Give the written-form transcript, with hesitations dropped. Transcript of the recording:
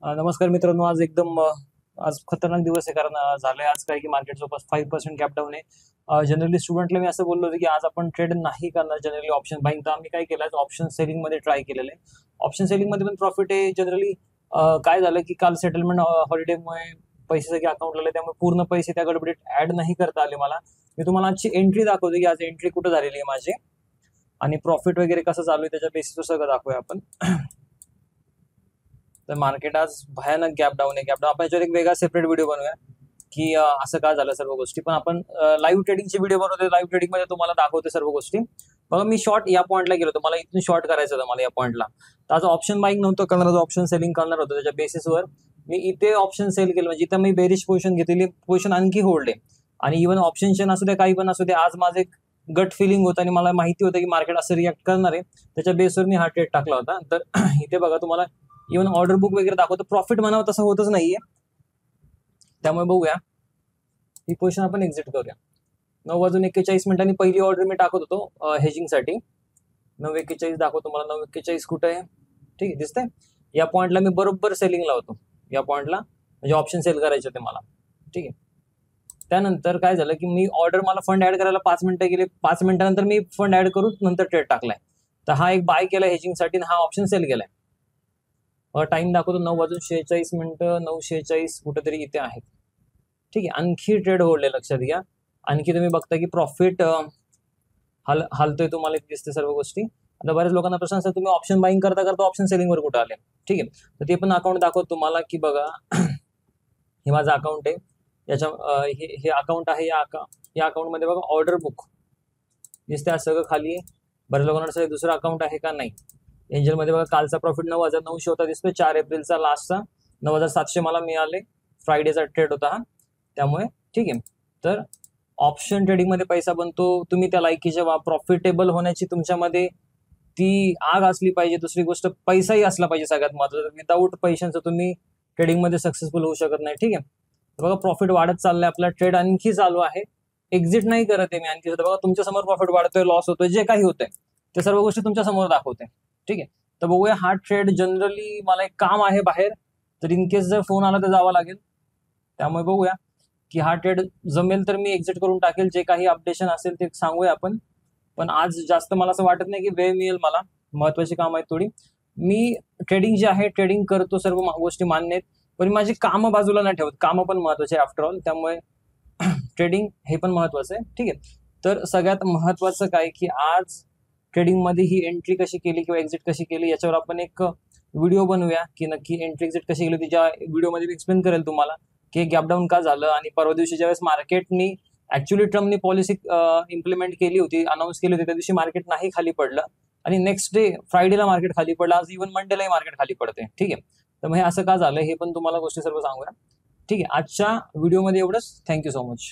नमस्कार मित्रांनो, आज एकदम आज खतरनाक दिवस आहे कारण झालंय आज काय की मार्केट जवळपास 5% गॅप डाऊन आहे. जनरली स्टुडंटला मी असं बोललो होतो की आज आपण ट्रेड नाही करणार जनरली ऑप्शन बाईंग, तर आम्ही काय केलं ऑप्शन सेलिंग मध्ये ट्राय केलेलं आहे. ऑप्शन सेलिंग मध्ये पण प्रॉफिट आहे जनरली. काय झालं की काल सेटलमेंट हॉलिडेमुळे पैसे सगळे अकाउंट आले, त्यामुळे पूर्ण पैसे त्या गडबडीत ऍड नाही करता आले मला. मी तुम्हाला आजची एंट्री दाखवतो की आज एंट्री कुठं झालेली आहे माझी आणि प्रॉफिट वगैरे कसं चालू आहे त्याच्या बेसिसवर सगळं दाखवूया आपण. तर मार्केट आज भयानक गॅप डाऊन आहे. गॅप डाऊन आपण याच्यावर एक वेगळा सेपरेट व्हिडिओ बनवूया की असं का झालं सर्व गोष्टी, पण आपण लाईव्ह ट्रेडिंगचे व्हिडिओ बनवतो. लाईव्ह ट्रेडिंग मध्ये तुम्हाला दाखवते सर्व गोष्टी. बघा, मी शॉर्ट या पॉईंटला गेलो होतो, मला इथून शॉर्ट करायचं होतं मला या पॉईंटला. तर आज ऑप्शन बाईंग नव्हतं करणार, ऑप्शन सेलिंग करणार होतं. त्याच्या बेसिसवर मी इथे ऑप्शन सेल केलं, म्हणजे इथं मी बेरिश पोझिशन घेतलेली, पोझिशन आणखी होल्ड आहे. आणि इव्हन ऑप्शन चेन असू द्या काही पण असू द्या, आज माझं एक गट फिलिंग होतं आणि मला माहिती होतं की मार्केट असं रिॲक्ट करणार आहे. त्याच्या बेसवर मी हा ट्रेड टाकला होता. तर इथे बघा, तुम्हाला इव्हन ऑर्डर बुक वगैरे दाखवतो. प्रॉफिट म्हणावं तसं होतच नाहीये, त्यामुळे बघूया ही पोझिशन आपण एक्झिट करूया. 9:41 पहिली ऑर्डर मी टाकत होतो हेजिंगसाठी. 9:41 दाखवतो मला. 9:41 कुठं आहे? ठीक आहे, दिसतंय. या पॉईंटला मी बरोबर सेलिंग लावतो, या पॉईंटला, म्हणजे ऑप्शन सेल करायचे होते मला. ठीक आहे. त्यानंतर काय झालं की मी ऑर्डर, मला फंड ऍड करायला 5 मिनिटं गेले. 5 मिनिटानंतर मी फंड ऍड करून नंतर ट्रेड टाकलाय. तर हा एक बाय केला हेजिंगसाठी, हा ऑप्शन सेल केलाय. टाइम दाखवतो 9:46, 9:46 कुठेतरी इथे आहेत. ठीक आहे. आणखी ट्रेड होल्ड आहे, लक्षात घ्या. आणखी तुम्ही बघता की प्रॉफिट हालतोय, तुम्हाला दिसते सर्व गोष्टी. आता बऱ्याच लोकांना प्रश्न असतात, तुम्ही ऑप्शन बाईंग करता करता ऑप्शन सेलिंग वर कुठे आले? ठीक आहे. तर ते पण अकाउंट दाखवतो तुम्हाला की बघा, हे माझं अकाउंट आहे. याच्या हे अकाउंट आहे. या अकाउंट मध्ये बघा ऑर्डर बुक दिसते, सगळं खाली आहे. बऱ्याच लोकांना दुसरं अकाउंट आहे का? नाही. एंजल मध्ये बघा, कालचा प्रॉफिट 9,900 होता दिसतोय. 4 एप्रिलचा लास्टचा 9,700 मला मिळाले. फ्रायडेचा ट्रेड होता हा, त्यामुळे ठीक आहे. तर ऑप्शन ट्रेडिंग मध्ये पैसा बनतो, तुम्ही त्या लायकीचे प्रॉफिटेबल होण्याची तुमच्यामध्ये ती आग असली पाहिजे. दुसरी गोष्ट, पैसाही असला पाहिजे सगळ्यात महत्त्वाचं. विदाऊट पैशांचं तुम्ही ट्रेडिंग मध्ये सक्सेसफुल होऊ शकत नाही. ठीक आहे. बघा, प्रॉफिट वाढत चाललंय, आपला ट्रेड आणखी चालू आहे. एक्झिट नाही करत आहे मी आणखी. बघा, तुमच्या समोर प्रॉफिट वाढतोय, लॉस होतोय, जे काही होतंय ते सर्व गोष्टी तुमच्या समोर दाखवते. ठीक आहे. तर बघूया, हा ट्रेड जनरली मला एक काम आहे बाहेर, तर इन केस जर फोन आला तर जावं लागेल. त्यामुळे बघूया की हा ट्रेड जमेल तर मी एक्झिट करून टाकेल. जे काही अपडेशन असेल ते सांगूया आपण. पण आज जास्त मला असं वाटत नाही की वेळ मिळेल मला, महत्वाची काम आहेत थोडी. मी ट्रेडिंग जे आहे ट्रेडिंग करतो, सर्व गोष्टी मान्य आहेत, पण माझी कामं बाजूला नाही ठेवत. कामं पण महत्वाचे आहे आफ्टर ऑल, त्यामुळे ट्रेडिंग हे पण महत्वाचं आहे. ठीक आहे. तर सगळ्यात महत्वाचं काय की आज ट्रेडिंग मध्ये ही एंट्री कशी केली किंवा एक्झिट कशी केली, याच्यावर आपण एक व्हिडिओ बनवूया की नक्की एंट्री एक्झिट कशी केली. ज्या व्हिडिओमध्ये मी एक्सप्लेन करेल तुम्हाला की गॅप डाऊन का झालं, आणि परवा दिवशी ज्यावेळेस मार्केटनी ऍक्च्युअली ट्रम्पनी पॉलिसी इम्प्लिमेंट केली होती, अनाऊन्स केली होती, त्या दिवशी मार्केट नाही खाली पडलं, आणि नेक्स्ट डे फ्रायडेला मार्केट खाली पडलं. आज इव्हन मंडेलाही मार्केट खाली पडते. ठीक आहे. तर मग हे असं का झालं हे पण तुम्हाला गोष्टी सर्व सांगूया. ठीक आहे. आजच्या व्हिडिओमध्ये एवढंच. Thank you so much.